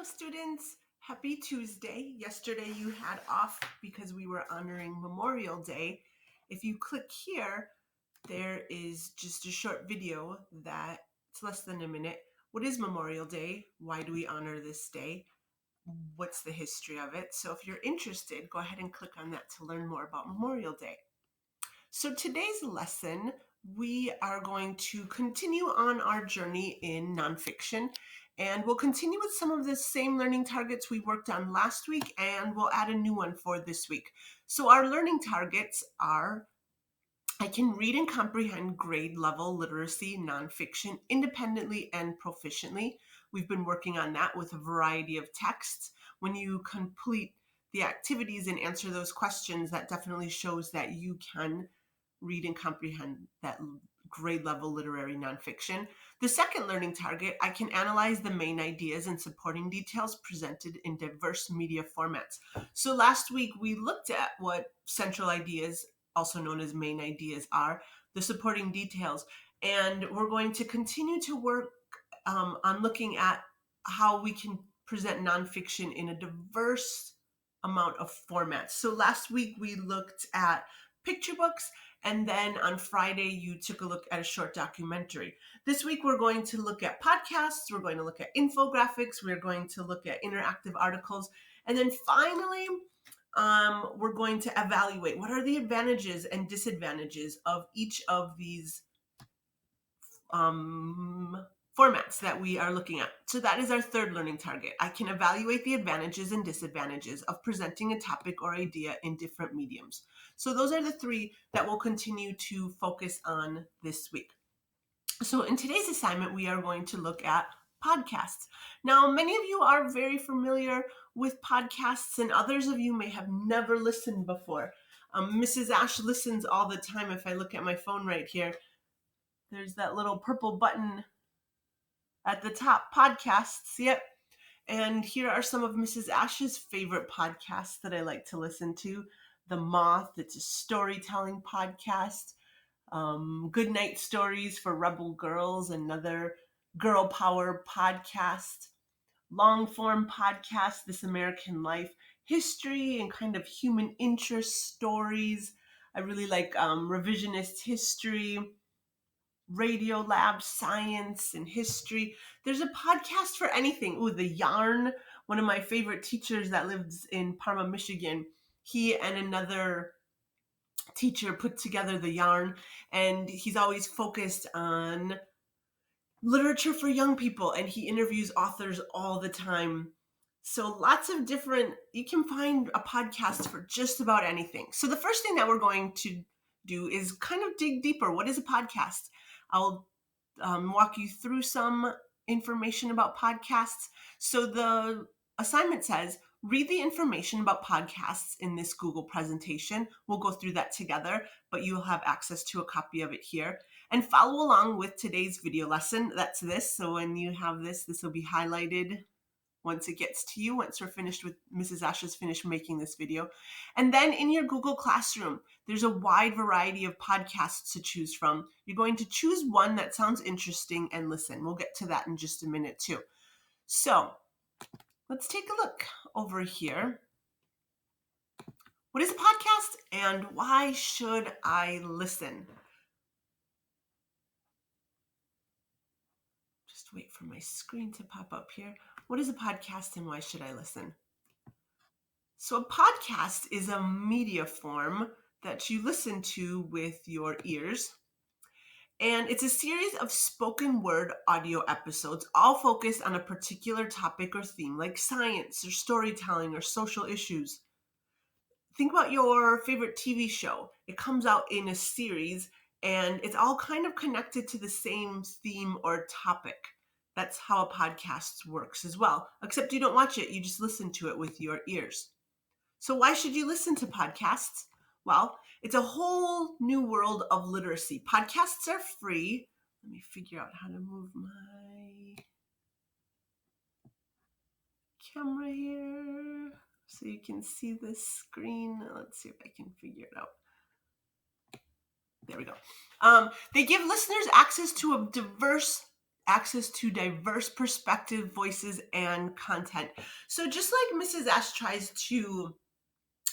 students. Happy Tuesday. Yesterday you had off because we were honoring Memorial Day. If you click here, there is just a short video that it's less than a minute. What is Memorial Day? Why do we honor this day? What's the history of it? So if you're interested, go ahead and click on that to learn more about Memorial Day. So today's lesson, we are going to continue on our journey in nonfiction, and we'll continue with some of the same learning targets we worked on last week, and we'll add a new one for this week. So our learning targets are: I can read and comprehend grade level literacy nonfiction independently and proficiently. We've been working on that with a variety of texts. When you complete the activities and answer those questions, that definitely shows that you can read and comprehend that grade level literary nonfiction. The second learning target, I can analyze the main ideas and supporting details presented in diverse media formats. So last week we looked at what central ideas, also known as main ideas, are, the supporting details, and we're going to continue to work on looking at how we can present nonfiction in a diverse amount of formats. So last week we looked at picture books, and then on Friday you took a look at a short documentary. This week we're going to look at podcasts, we're going to look at infographics, we're going to look at interactive articles, and then finally we're going to evaluate what are the advantages and disadvantages of each of these formats that we are looking at. So that is our third learning target. I can evaluate the advantages and disadvantages of presenting a topic or idea in different mediums. So those are the three that we'll continue to focus on this week. So in today's assignment, we are going to look at podcasts. Now, many of you are very familiar with podcasts, and others of you may have never listened before. Mrs. Ash listens all the time. If I look at my phone right here, there's that little purple button at the top, podcasts. Yep. And here are some of Mrs. Ash's favorite podcasts that I like to listen to. The Moth, it's a storytelling podcast. Good Night Stories for Rebel Girls, another girl power podcast. Long form podcast, This American Life, history and kind of human interest stories. I really like revisionist history, Radio Lab, science and history. There's a podcast for anything. Ooh, The Yarn, one of my favorite teachers that lives in Parma, Michigan. He and another teacher put together The Yarn, and he's always focused on literature for young people, and he interviews authors all the time. So lots of different, you can find a podcast for just about anything. So the first thing that we're going to do is kind of dig deeper. What is a podcast? I'll walk you through some information about podcasts. So the assignment says, read the information about podcasts in this Google presentation. We'll go through that together, but you'll have access to a copy of it here. And follow along with today's video lesson. That's this. So when you have this, this will be highlighted once it gets to you, once we're finished with Mrs. Ash's finished making this video. And then in your Google Classroom, there's a wide variety of podcasts to choose from. You're going to choose one that sounds interesting and listen. We'll get to that in just a minute too. So let's take a look over here. What is a podcast and why should I listen? Just wait for my screen to pop up here. What is a podcast and why should I listen? So a podcast is a media form that you listen to with your ears. And it's a series of spoken word audio episodes, all focused on a particular topic or theme, like science or storytelling or social issues. Think about your favorite TV show. It comes out in a series, and it's all kind of connected to the same theme or topic. That's how a podcast works as well, except you don't watch it, you just listen to it with your ears. So why should you listen to podcasts? Well, it's a whole new world of literacy. Podcasts are free. Let me figure out how to move my camera here so you can see the screen. Let's see if I can figure it out. There we go. They give listeners access to a diverse access to diverse perspective, voices, and content. So just like Mrs. Ash tries to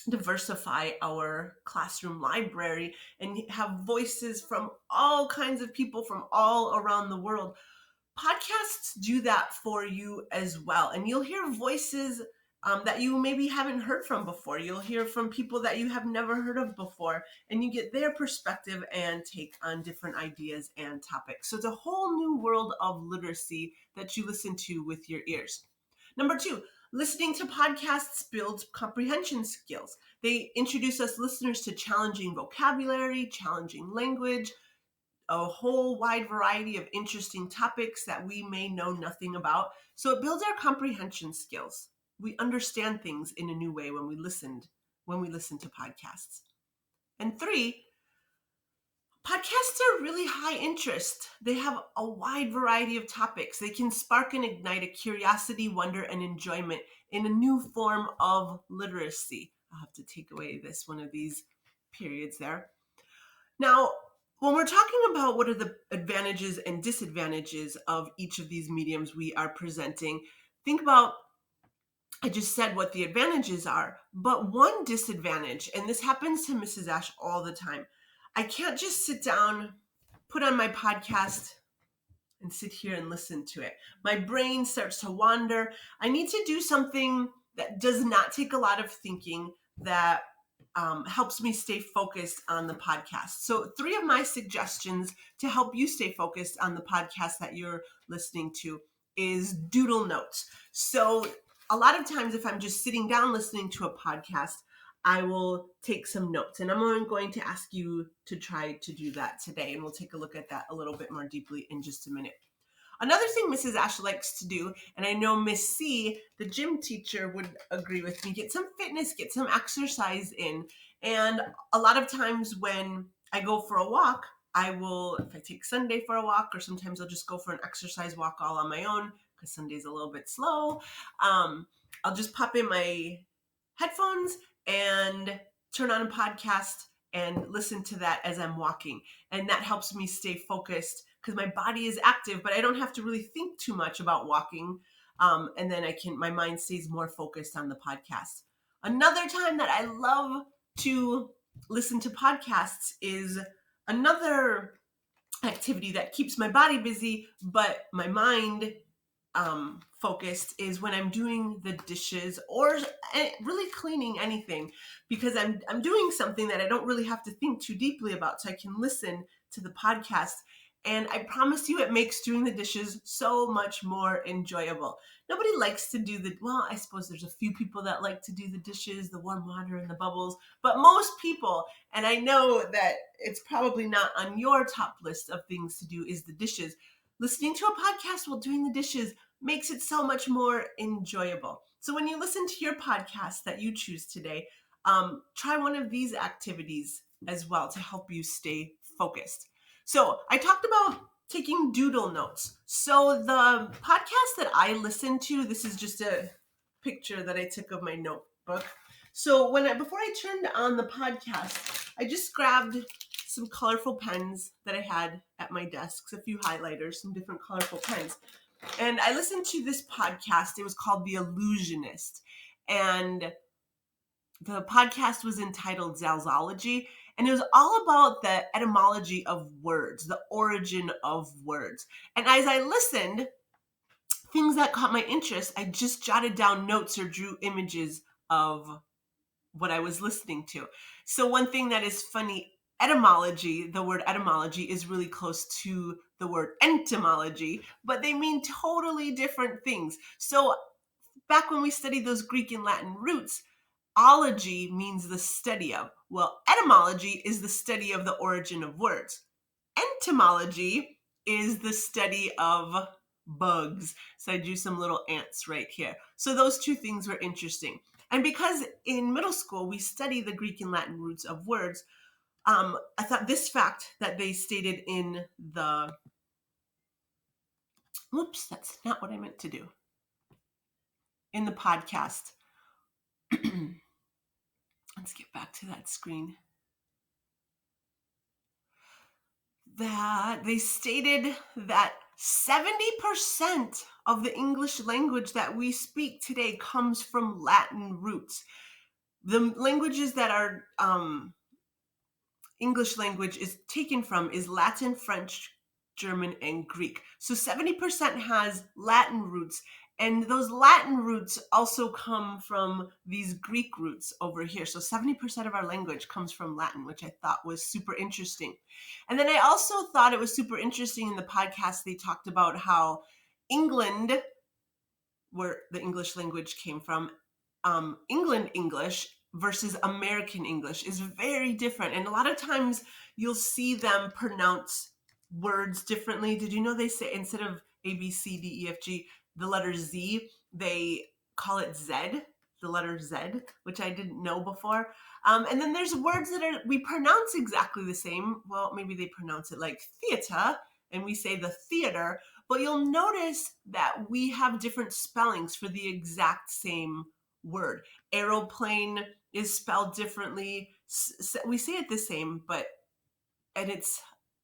diversify our classroom library and have voices from all kinds of people from all around the world, podcasts do that for you as well. And you'll hear voices that you maybe haven't heard from before. You'll hear from people that you have never heard of before, and you get their perspective and take on different ideas and topics. So it's a whole new world of literacy that you listen to with your ears. Number two, listening to podcasts builds comprehension skills. They introduce us listeners to challenging vocabulary, challenging language, a whole wide variety of interesting topics that we may know nothing about. So it builds our comprehension skills. We understand things in a new way when we listen to podcasts. And three, podcasts are really high interest. They have a wide variety of topics. They can spark and ignite a curiosity, wonder, and enjoyment in a new form of literacy. I'll have to take away one of these periods there. Now, when we're talking about what are the advantages and disadvantages of each of these mediums we are presenting, think about, I just said what the advantages are, but one disadvantage, and this happens to Mrs. Ash all the time, I can't just sit down, put on my podcast, and sit here and listen to it. My brain starts to wander. I need to do something that does not take a lot of thinking, that helps me stay focused on the podcast. So 3 of my suggestions to help you stay focused on the podcast that you're listening to is doodle notes. So a lot of times if I'm just sitting down listening to a podcast, I will take some notes, and I'm going to ask you to try to do that today, and we'll take a look at that a little bit more deeply in just a minute. Another thing Mrs. Ash likes to do, and I know Miss C, the gym teacher, would agree with me, get some fitness, get some exercise in. And a lot of times when I go for a walk, I will, if I take Sunday for a walk, or sometimes I'll just go for an exercise walk all on my own, because Sunday's a little bit slow. I'll just pop in my headphones and turn on a podcast and listen to that as I'm walking. And that helps me stay focused, because my body is active, but I don't have to really think too much about walking. And then my mind stays more focused on the podcast. Another time that I love to listen to podcasts is another activity that keeps my body busy, but my mind focused, is when I'm doing the dishes or really cleaning anything, because I'm doing something that I don't really have to think too deeply about, so I can listen to the podcast. And I promise you, it makes doing the dishes so much more enjoyable. Nobody likes to well, I suppose there's a few people that like to do the dishes, the warm water and the bubbles, but most people, and I know that it's probably not on your top list of things to do, is the dishes. Listening to a podcast while doing the dishes makes it so much more enjoyable. So when you listen to your podcast that you choose today, try one of these activities as well to help you stay focused. So I talked about taking doodle notes. So the podcast that I listen to, this is just a picture that I took of my notebook. So before I turned on the podcast, I just grabbed some colorful pens that I had at my desk, a few highlighters, some different colorful pens. And I listened to this podcast. It was called The Illusionist. And the podcast was entitled Zalzology. And it was all about the etymology of words, the origin of words. And as I listened, things that caught my interest, I just jotted down notes or drew images of what I was listening to. So one thing that is funny, etymology, the word etymology is really close to the word entomology, but they mean totally different things. So back when we studied those Greek and Latin roots, ology means the study of. Well, etymology is the study of the origin of words. Entomology is the study of bugs. So I drew some little ants right here. So those two things were interesting. And because in middle school we study the Greek and Latin roots of words, I thought this fact that they stated in whoops, that's not what I meant to do. In the podcast. Let's get back to that screen. That they stated that 70% of the English language that we speak today comes from Latin roots. The languages that are English language is taken from is Latin, French, German, and Greek. So 70% has Latin roots. And those Latin roots also come from these Greek roots over here. So 70% of our language comes from Latin, which I thought was super interesting. And then I also thought it was super interesting in the podcast, they talked about how England, where the English language came from, England English versus American English is very different. And a lot of times you'll see them pronounce words differently. Did you know they say instead of A, B, C, D, E, F, G, the letter Z, they call it Z, the letter Z, which I didn't know before. And then there's words that we pronounce exactly the same. Well, maybe they pronounce it like theater, and we say the theater, but you'll notice that we have different spellings for the exact same word. Aeroplane is spelled differently. We say it the same, and it's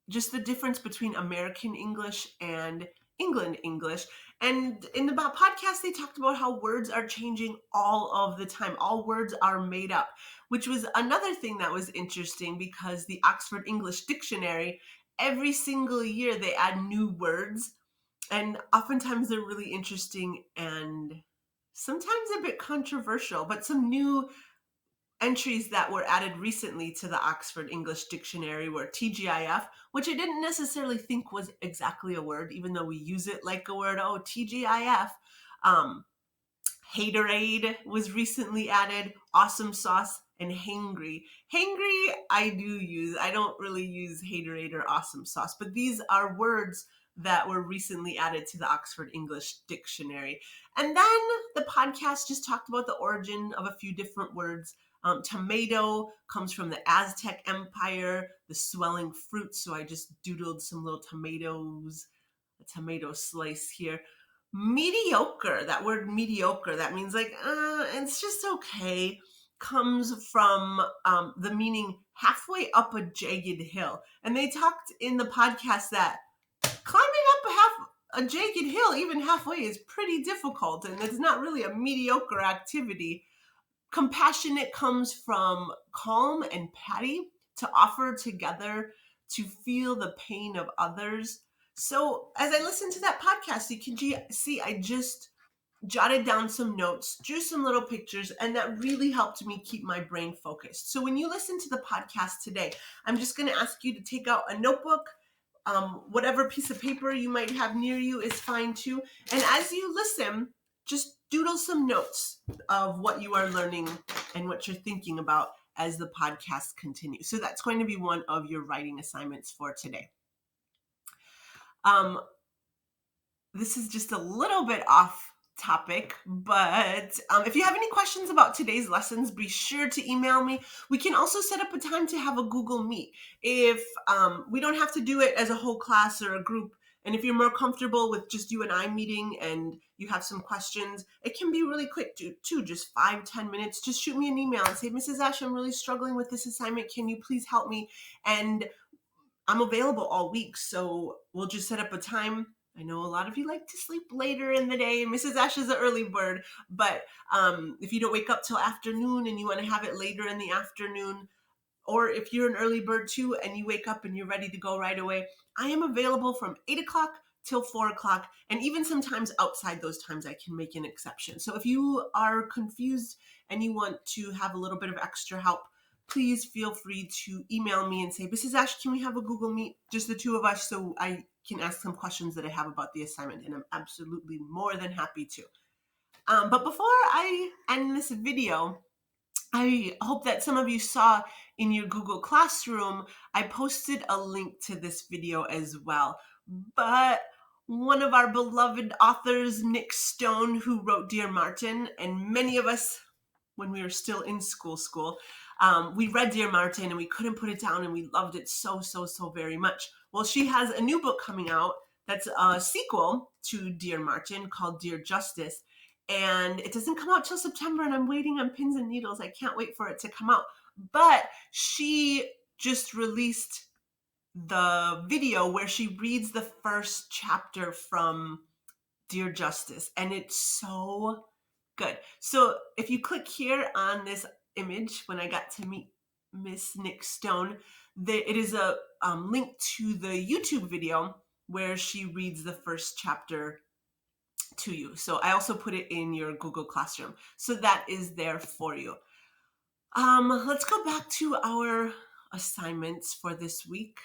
just the difference between American English and England English. And in the podcast, they talked about how words are changing all of the time. All words are made up, which was another thing that was interesting because the Oxford English Dictionary, every single year they add new words, and oftentimes they're really interesting and sometimes a bit controversial, but some new entries that were added recently to the Oxford English Dictionary were TGIF, which I didn't necessarily think was exactly a word, even though we use it like a word. Oh, TGIF. Haterade was recently added, awesome sauce, and hangry. Hangry, I do use. I don't really use haterade or awesome sauce, but these are words that were recently added to the Oxford English Dictionary. And then the podcast just talked about the origin of a few different words. Tomato comes from the Aztec Empire, the swelling fruit. So I just doodled some little tomatoes, a tomato slice here. Mediocre, that word mediocre, that means like, it's just okay, comes from the meaning halfway up a jagged hill. And they talked in the podcast that climbing up a jagged hill, even halfway, is pretty difficult, and it's not really a mediocre activity. Compassionate comes from calm and patty, to offer together, to feel the pain of others. So as I listened to that podcast, you can see I just jotted down some notes, drew some little pictures, and that really helped me keep my brain focused. So when you listen to the podcast today, I'm just going to ask you to take out a notebook. Whatever piece of paper you might have near you is fine too. And as you listen, just doodle some notes of what you are learning and what you're thinking about as the podcast continues. So that's going to be one of your writing assignments for today. This is just a little bit off topic, but if you have any questions about today's lessons, be sure to email me. We can also set up a time to have a Google Meet. If we don't have to do it as a whole class or a group, and if you're more comfortable with just you and I meeting and you have some questions, it can be really quick too, just 5-10 minutes. Just shoot me an email and say, Mrs. Ash, I'm really struggling with this assignment. Can you please help me? And I'm available all week, so we'll just set up a time. I know a lot of you like to sleep later in the day. Mrs. Ash is an early bird, but if you don't wake up till afternoon and you want to have it later in the afternoon, or if you're an early bird too and you wake up and you're ready to go right away, I am available from 8 o'clock till 4 o'clock, and even sometimes outside those times I can make an exception. So if you are confused and you want to have a little bit of extra help, please feel free to email me and say, Mrs. Ash, can we have a Google Meet, just the two of us, so I can ask some questions that I have about the assignment, and I'm absolutely more than happy to. But before I end this video, I hope that some of you saw in your Google Classroom, I posted a link to this video as well. But one of our beloved authors, Nick Stone, who wrote Dear Martin, and many of us, when we were still in school, we read Dear Martin and we couldn't put it down, and we loved it so very much. Well, she has a new book coming out that's a sequel to Dear Martin called Dear Justice. And it doesn't come out till September, and I'm waiting on pins and needles. I can't wait for it to come out. But she just released the video where she reads the first chapter from Dear Justice, and it's so good. So if you click here on this image, when I got to meet Miss Nick Stone, it is a link to the YouTube video where she reads the first chapter to you. So I also put it in your Google Classroom. So that is there for you. Let's go back to our assignments for this week.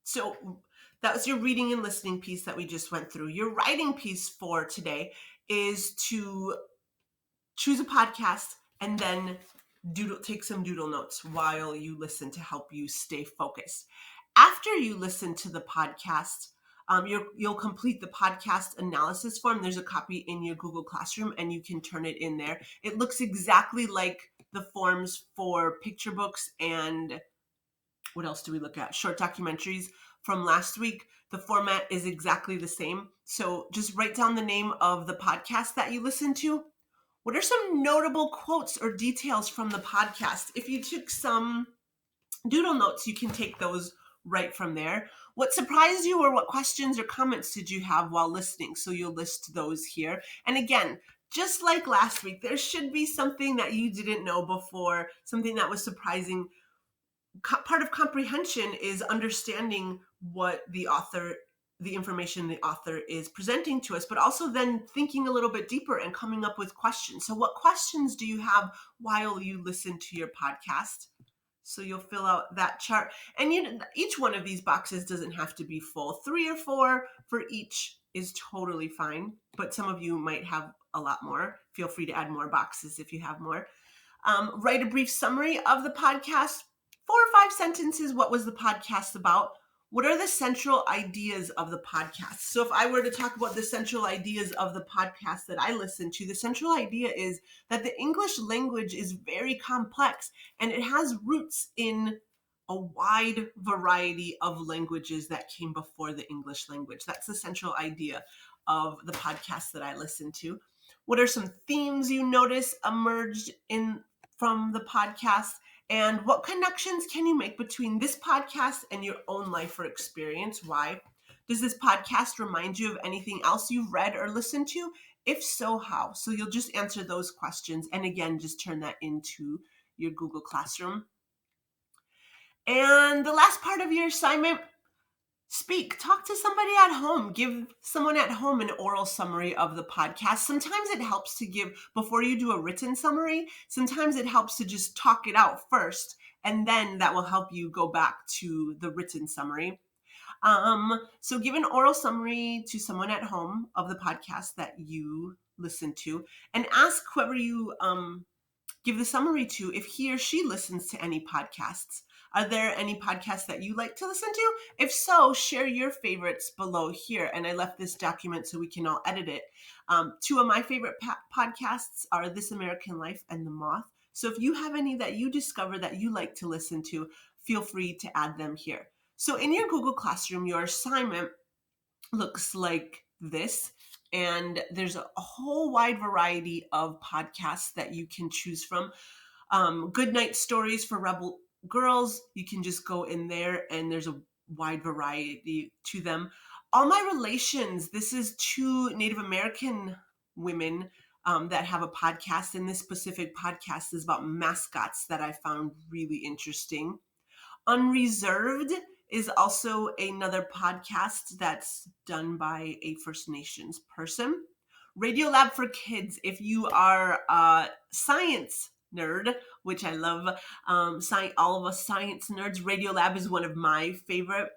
So that was your reading and listening piece that we just went through. Your writing piece for today is to choose a podcast and then take some doodle notes while you listen to help you stay focused. After you listen to the podcast, you'll complete the podcast analysis form. There's a copy in your Google Classroom and you can turn it in there. It looks exactly like the forms for picture books and what else do we look at? Short documentaries from last week. The format is exactly the same. So just write down the name of the podcast that you listen to. What are some notable quotes or details from the podcast? If you took some doodle notes, you can take those right from there. What surprised you, or what questions or comments did you have while listening? So you'll list those here. And again, just like last week, there should be something that you didn't know before, something that was surprising. Part of comprehension is understanding what the information the author is presenting to us, but also then thinking a little bit deeper and coming up with questions. So what questions do you have while you listen to your podcast? So you'll fill out that chart. And each one of these boxes doesn't have to be full. 3 or 4 for each is totally fine, but some of you might have a lot more. Feel free to add more boxes if you have more. Write a brief summary of the podcast. 4 or 5 sentences. What was the podcast about? What are the central ideas of the podcast? So if I were to talk about the central ideas of the podcast that I listen to, the central idea is that the English language is very complex and it has roots in a wide variety of languages that came before the English language. That's the central idea of the podcast that I listen to. What are some themes you notice emerged from the podcast? And what connections can you make between this podcast and your own life or experience? Why? Does this podcast remind you of anything else you've read or listened to? If so, how? So you'll just answer those questions. And again, just turn that into your Google Classroom. And the last part of your assignment, talk to somebody at home. Give someone at home an oral summary of the podcast. Sometimes it helps to give, before you do a written summary, sometimes it helps to just talk it out first, and then that will help you go back to the written summary. So give an oral summary to someone at home of the podcast that you listen to, and ask whoever you give the summary to if he or she listens to any podcasts. Are there any podcasts that you like to listen to? If so, share your favorites below here. And I left this document so we can all edit it. 2 of my favorite podcasts are This American Life and The Moth. So if you have any that you discover that you like to listen to, feel free to add them here. So in your Google Classroom, your assignment looks like this. And there's a whole wide variety of podcasts that you can choose from. Good Night Stories for Rebel Girls, you can just go in there and there's a wide variety to them. All My Relations, this is 2 Native American women that have a podcast, and this specific podcast is about mascots that I found really interesting. Unreserved is also another podcast that's done by a First Nations person. Radio Lab for Kids, if you are a science nerd, which I love, all of us science nerds, Radio Lab is one of my favorite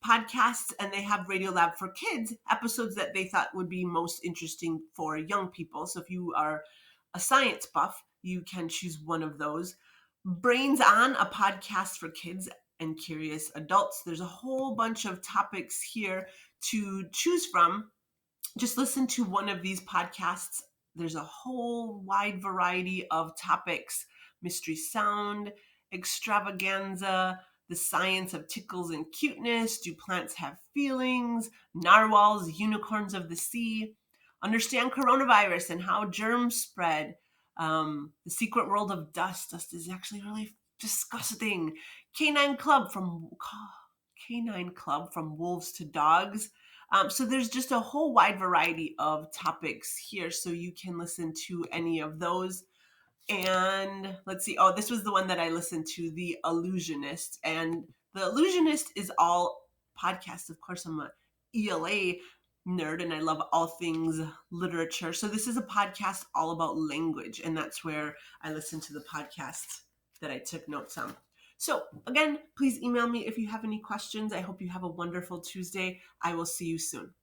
podcasts, and they have Radio Lab for Kids, episodes that they thought would be most interesting for young people. So if you are a science buff, you can choose one of those. Brains On, a podcast for kids and curious adults. There's a whole bunch of topics here to choose from. Just listen to one of these podcasts. There's a whole wide variety of topics: Mystery Sound, Extravaganza, The Science of Tickles and Cuteness, Do Plants Have Feelings, Narwhals, Unicorns of the Sea, Understand Coronavirus and How Germs Spread, The Secret World of Dust. Dust is actually really disgusting. Canine Club from Canine Club, From Wolves to Dogs. So there's just a whole wide variety of topics here, so you can listen to any of those. And let's see. Oh, this was the one that I listened to, The Illusionist. And The Illusionist is all podcasts. Of course, I'm a ELA nerd and I love all things literature. So this is a podcast all about language. And that's where I listen to the podcast that I took notes on. So again, please email me if you have any questions. I hope you have a wonderful Tuesday. I will see you soon.